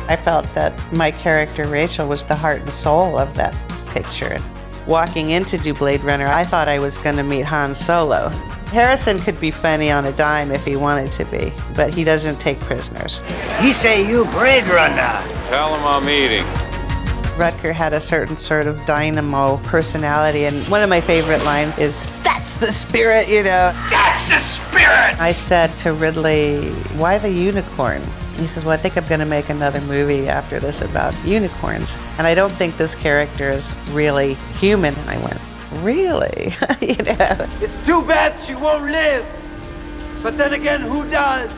I felt that my character, Rachel, was the heart and soul of that picture. Walking in to do Blade Runner, I thought I was going to meet Han Solo. Harrison could be funny on a dime if he wanted to be, but he doesn't take prisoners. He say you Blade Runner. Tell him I'm eating. Rutger had a certain sort of dynamo personality, and one of my favorite lines is, "That's the spirit, you know." That's the spirit! I said to Ridley, "Why the unicorn?" He says, "Well, I think I'm going to make another movie after this about unicorns. And I don't think this character is really human." And I went, "Really?" You know? It's too bad she won't live. But then again, who does?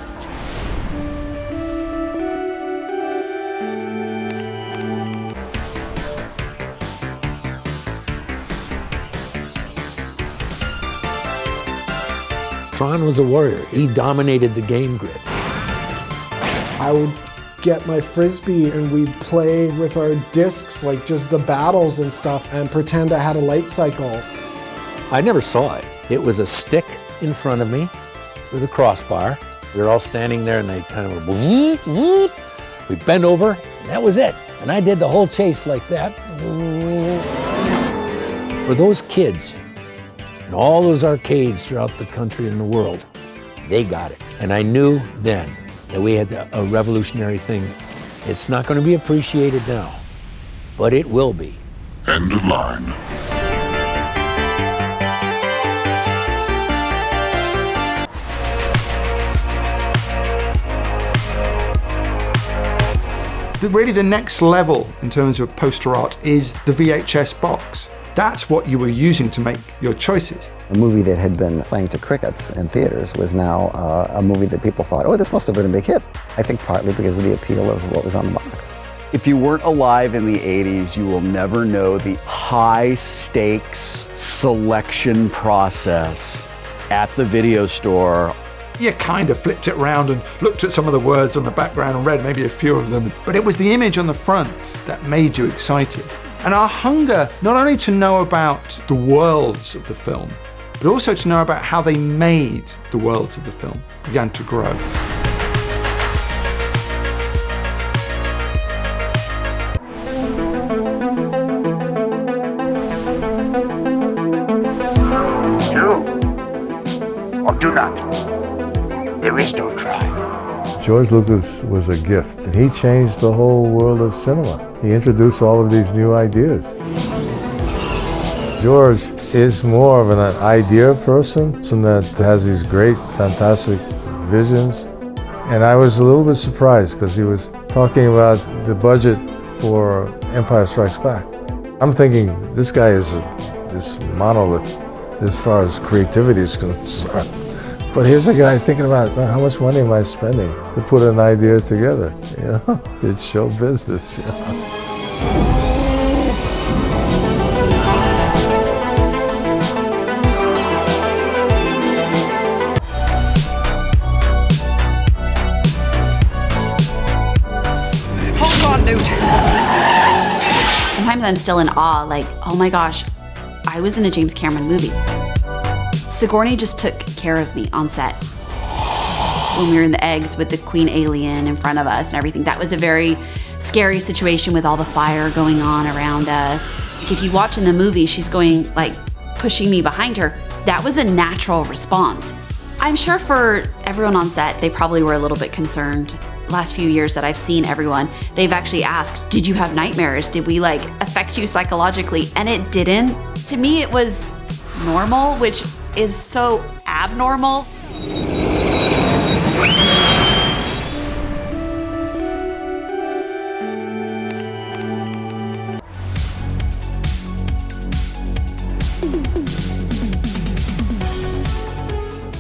Tron was a warrior. He dominated the game grid. I would get my Frisbee and we'd play with our discs, like just the battles and stuff, and pretend I had a light cycle. I never saw it. It was a stick in front of me with a crossbar. We were all standing there and they kind of went, we bent over, and that was it. And I did the whole chase like that. For those kids and all those arcades throughout the country and the world, they got it. And I knew then that we had a revolutionary thing. It's not going to be appreciated now, but it will be. End of line. Really the next level in terms of poster art is the VHS box. That's what you were using to make your choices. A movie that had been playing to crickets in theaters was now a movie that people thought, oh, this must have been a big hit. I think partly because of the appeal of what was on the box. If you weren't alive in the 80s, you will never know the high-stakes selection process at the video store. You kind of flipped it around and looked at some of the words on the background and read maybe a few of them. But it was the image on the front that made you excited. And our hunger, not only to know about the worlds of the film, but also to know about how they made the worlds of the film, began to grow. Do or do not. There is no try. George Lucas was a gift. He changed the whole world of cinema. He introduced all of these new ideas. George is more of an idea person, someone that has these great, fantastic visions. And I was a little bit surprised because he was talking about the budget for Empire Strikes Back. I'm thinking, this guy is this monolith as far as creativity is concerned. But here's a guy thinking about, well, how much money am I spending to put an idea together? You know, it's show business. You know? Hold on, Newt. Sometimes I'm still in awe, like, oh my gosh, I was in a James Cameron movie. Sigourney just took care of me on set. When we were in the eggs with the queen alien in front of us and everything, that was a very scary situation with all the fire going on around us. If you watch in the movie, she's going, like, pushing me behind her. That was a natural response. I'm sure for everyone on set, they probably were a little bit concerned. Last few years that I've seen everyone, they've actually asked, did you have nightmares? Did we, like, affect you psychologically? And it didn't. To me, it was normal, which is so abnormal.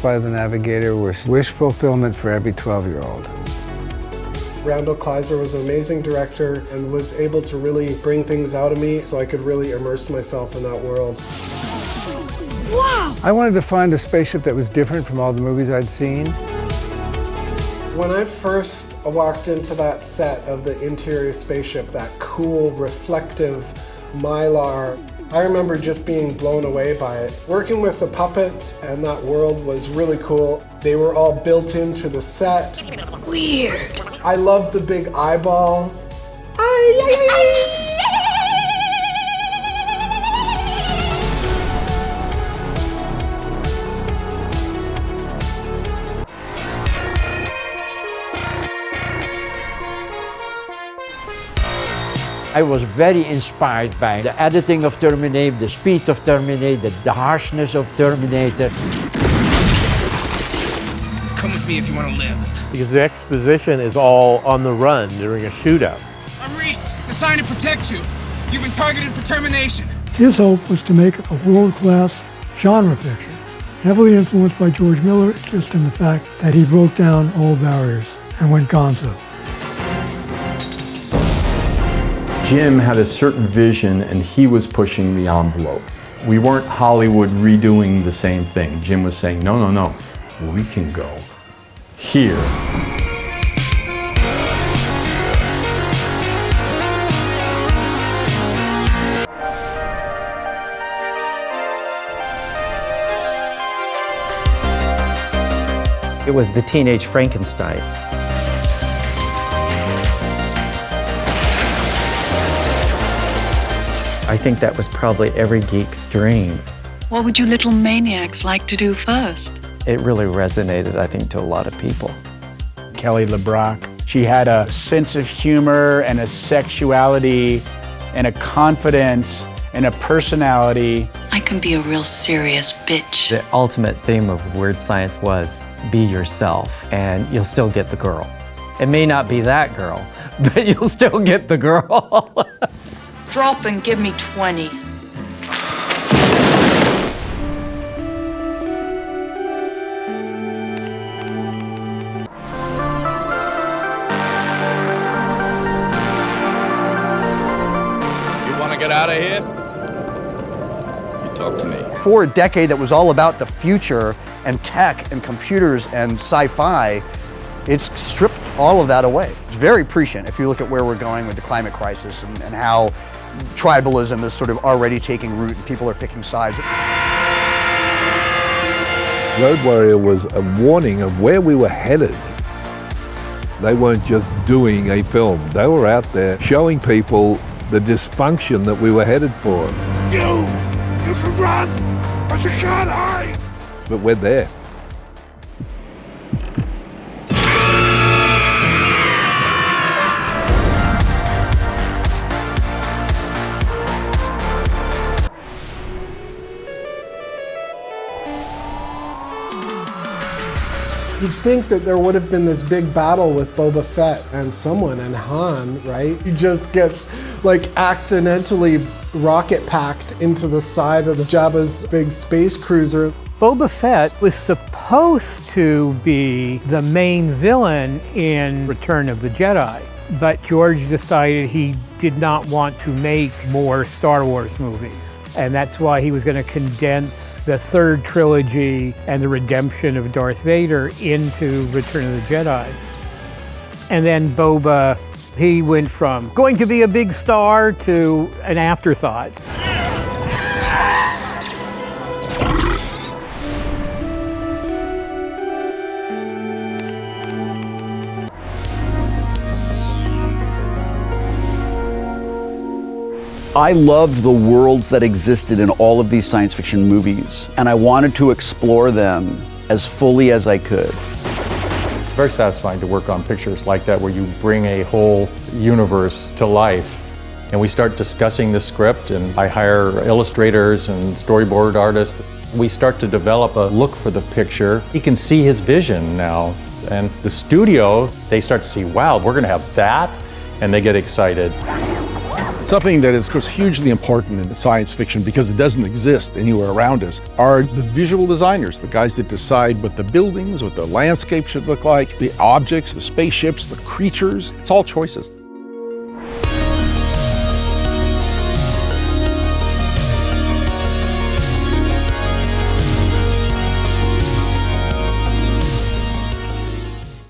By the Navigator was wish fulfillment for every 12-year-old. Randall Kleiser was an amazing director and was able to really bring things out of me so I could really immerse myself in that world. Wow! I wanted to find a spaceship that was different from all the movies I'd seen. When I first walked into that set of the interior spaceship, that cool, reflective Mylar, I remember just being blown away by it. Working with the puppets and that world was really cool. They were all built into the set. Weird. I loved the big eyeball. I was very inspired by the editing of Terminator, the speed of Terminator, the harshness of Terminator. Come with me if you want to live. Because the exposition is all on the run during a shootout. I'm Reese, designed to protect you. You've been targeted for termination. His hope was to make a world-class genre picture, heavily influenced by George Miller, just in the fact that he broke down all barriers and went gonzo. Jim had a certain vision and he was pushing the envelope. We weren't Hollywood redoing the same thing. Jim was saying, no, no, no, we can go here. It was the teenage Frankenstein. I think that was probably every geek's dream. What would you little maniacs like to do first? It really resonated, I think, to a lot of people. Kelly LeBrock, she had a sense of humor and a sexuality and a confidence and a personality. I can be a real serious bitch. The ultimate theme of Weird Science was be yourself and you'll still get the girl. It may not be that girl, but you'll still get the girl. Drop and give me 20. You want to get out of here? You talk to me. For a decade that was all about the future and tech and computers and sci-fi, it's stripped all of that away. It's very prescient if you look at where we're going with the climate crisis and how tribalism is sort of already taking root and people are picking sides. Road Warrior was a warning of where we were headed. They weren't just doing a film. They were out there showing people the dysfunction that we were headed for. You can run, but you can't hide. But we're there. You'd think that there would have been this big battle with Boba Fett and someone and Han, right? He just gets like accidentally rocket packed into the side of the Jabba's big space cruiser. Boba Fett was supposed to be the main villain in Return of the Jedi, but George decided he did not want to make more Star Wars movies. And that's why he was going to condense the third trilogy and the redemption of Darth Vader into Return of the Jedi. And then Boba, he went from going to be a big star to an afterthought. I loved the worlds that existed in all of these science fiction movies, and I wanted to explore them as fully as I could. Very satisfying to work on pictures like that where you bring a whole universe to life. And we start discussing the script, and I hire illustrators and storyboard artists. We start to develop a look for the picture. You can see his vision now. And the studio, they start to see, wow, we're gonna have that, and they get excited. Something that is, of course, hugely important in science fiction because it doesn't exist anywhere around us are the visual designers, the guys that decide what the buildings, what the landscape should look like, the objects, the spaceships, the creatures. It's all choices.